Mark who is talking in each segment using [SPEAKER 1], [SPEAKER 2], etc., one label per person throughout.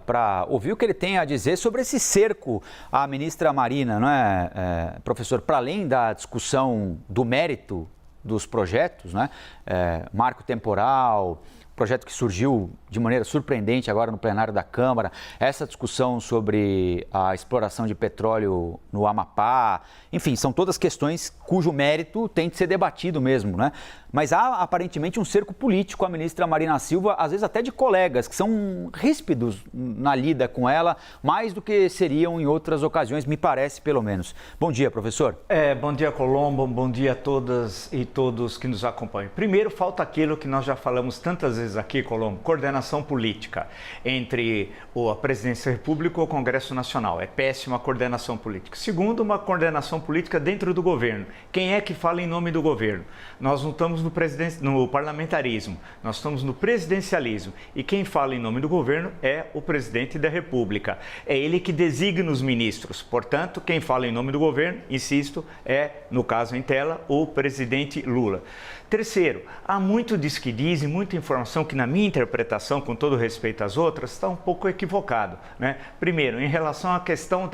[SPEAKER 1] para ouvir o que ele tem a dizer sobre esse cerco à ministra Marina, não é, professor? Para além da discussão do mérito dos projetos, né, marco temporal, projeto que surgiu de maneira surpreendente agora no plenário da Câmara, essa discussão sobre a exploração de petróleo no Amapá, enfim, são todas questões cujo mérito tem de ser debatido mesmo, né? Mas há aparentemente um cerco político à ministra Marina Silva, às vezes até de colegas, que são ríspidos na lida com ela, mais do que seriam em outras ocasiões, me parece pelo menos. Bom dia, professor.
[SPEAKER 2] Bom dia, Colombo, bom dia a todas e todos que nos acompanham. Primeiro, falta aquilo que nós já falamos tantas vezes aqui, Colombo, coordenação política entre a Presidência da República e o Congresso Nacional. É péssima a coordenação política. Segundo, uma coordenação política dentro do governo. Quem é que fala em nome do governo? Nós não estamos no parlamentarismo, nós estamos no presidencialismo. E quem fala em nome do governo é o presidente da República. É ele que designa os ministros. Portanto, quem fala em nome do governo, insisto, é, no caso em tela, o presidente Lula. Terceiro, há muito diz que diz e muita informação que, na minha interpretação, com todo respeito às outras, está um pouco equivocado, né? Primeiro, em relação à questão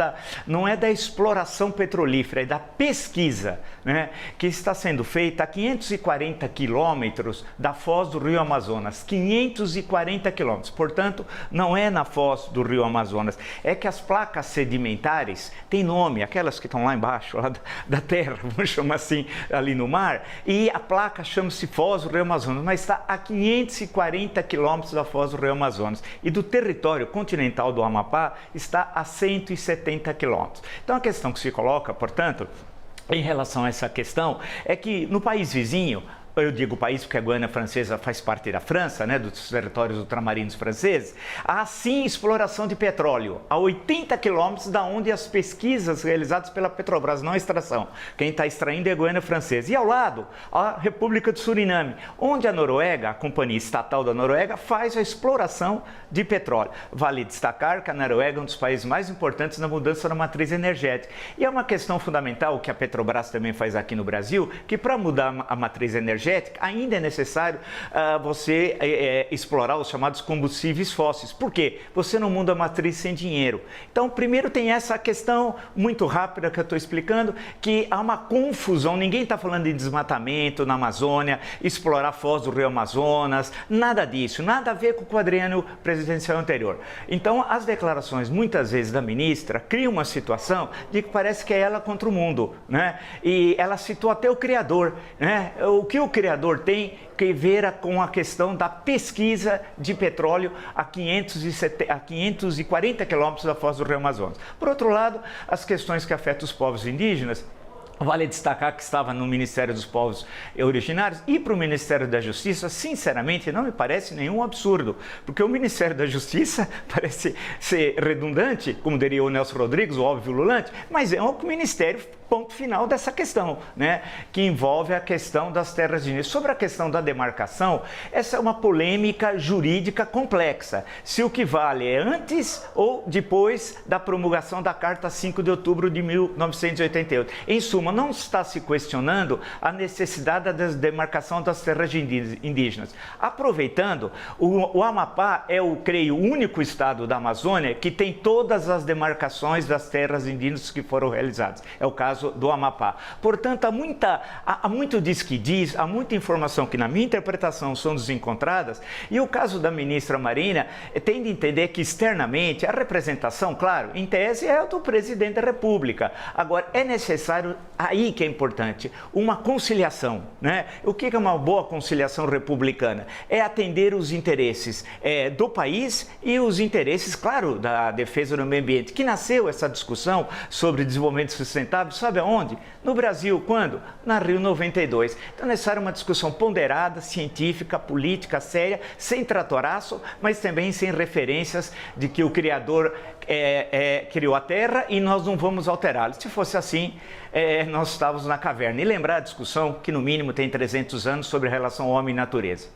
[SPEAKER 2] não é da exploração petrolífera, é da pesquisa, né, que está sendo feita a 540 quilômetros da foz do Rio Amazonas. 540 quilômetros. Portanto, não é na foz do Rio Amazonas. É que as placas sedimentares têm nome, aquelas que estão lá embaixo, lá da terra, vamos chamar assim, ali no mar, e a placa chama-se Foz do Rio Amazonas, mas está a 540 quilômetros da Foz do Rio Amazonas. E do território continental do Amapá está a 170 quilômetros. Então a questão que se coloca, portanto, em relação a essa questão, é que no país vizinho, eu digo país porque a Guiana Francesa faz parte da França, né, dos territórios ultramarinos franceses, há sim exploração de petróleo a 80 quilômetros da onde as pesquisas realizadas pela Petrobras, não a extração. Quem está extraindo é a Guiana Francesa. E ao lado, a República do Suriname, onde a Noruega, a companhia estatal da Noruega, faz a exploração de petróleo. Vale destacar que a Noruega é um dos países mais importantes na mudança da matriz energética. E é uma questão fundamental que a Petrobras também faz aqui no Brasil, que para mudar a matriz energética, ainda é necessário você explorar os chamados combustíveis fósseis. Por quê? Você não muda a matriz sem dinheiro. Então, primeiro tem essa questão muito rápida que eu estou explicando, que há uma confusão, ninguém está falando de desmatamento na Amazônia, explorar a foz do Rio Amazonas, nada disso, nada a ver com o quadriênio presidencial anterior. Então, as declarações, muitas vezes, da ministra, criam uma situação de que parece que é ela contra o mundo, né? E ela citou até o criador, né? O que o criador tem que ver com a questão da pesquisa de petróleo a 540 quilômetros da foz do Rio Amazonas. Por outro lado, as questões que afetam os povos indígenas, vale destacar que estava no Ministério dos Povos Originários e para o Ministério da Justiça, sinceramente, não me parece nenhum absurdo, porque o Ministério da Justiça parece ser redundante, como diria o Nelson Rodrigues, o óbvio ululante, mas é um ministério ponto final dessa questão, né, que envolve a questão das terras indígenas. Sobre a questão da demarcação, essa é uma polêmica jurídica complexa. Se o que vale é antes ou depois da promulgação da Carta 5 de outubro de 1988. Em suma, não está se questionando a necessidade da demarcação das terras indígenas. Aproveitando, o Amapá é, creio, o único estado da Amazônia que tem todas as demarcações das terras indígenas que foram realizadas. É o caso do Amapá. Portanto, há muito diz que diz, há muita informação que, na minha interpretação, são desencontradas, e o caso da ministra Marina tem de entender que, externamente, a representação, claro, em tese, é a do presidente da República. Agora, é necessário, aí que é importante, uma conciliação, né? O que é uma boa conciliação republicana? É atender os interesses do país e os interesses, claro, da defesa do meio ambiente, que nasceu essa discussão sobre desenvolvimento sustentável, sabe aonde? No Brasil, quando? Na Rio 92. Então é necessária uma discussão ponderada, científica, política, séria, sem tratoraço, mas também sem referências de que o Criador criou a Terra e nós não vamos alterá-la. Se fosse assim, nós estávamos na caverna. E lembrar a discussão que no mínimo tem 300 anos sobre a relação homem e natureza.